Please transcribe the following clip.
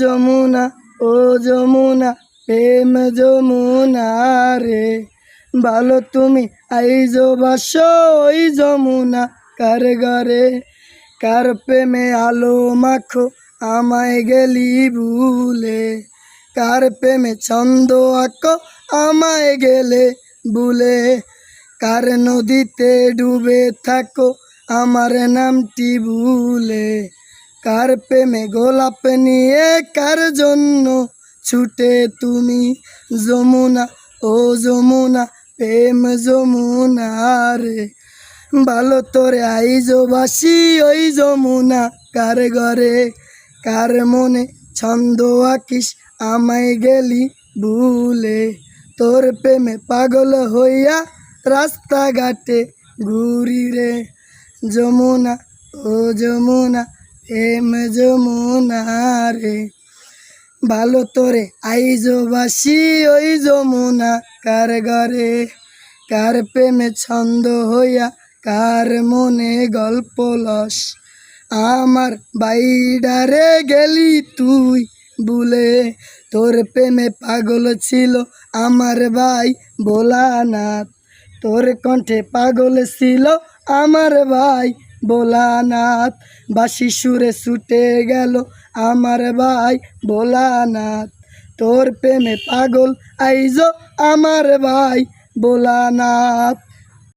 যমুনা ও যমুনা প্রেম যমুনা রে, ভালো তুমি আইজো বাসো ওই যমুনা কার ঘরে। কার প্রেমে আলো মাখো আমায় গেলি ভুলে, কার প্রেমে ছন্দ আঁকো আমায় গেলে ভুলে, কার নদীতে ডুবে থাকো আমার নামটি ভুলে, কার প্রেমে গোলাপ নিয়ে কার জন্য ছুটে তুমি। যমুনা ও যমুনা প্রেম যমুনা রে, ভালো তোরে আইজো বাসি ওই যমুনা কার ঘরে। কার মনে ছন্দ আঁকিস আমায় গেলি ভুলে, তোর প্রেমে পাগল হইয়া রাস্তাঘাটে ঘুরি রে। যমুনা ও যমুনা প্রেম যমুনা রে, ভালো তোরে আইজো বাসি ওই যমুনা কার ঘরে। কার প্রেমে ছন্দ হইয়া কার মনে গল্প লস, আমার বাইডারে গেলি তুই ভুলে, তোর প্রেমে পাগল ছিল আমার ভাই ভোলানাথ, তোর কণ্ঠে পাগল ছিল আমার ভাই ভোলানাথ, বাঁশি সুরে ছুটে গেল আমার ভাই ভোলানাথ, তোর প্রেমে পাগল আইজো আমার ভাই ভোলানাথ।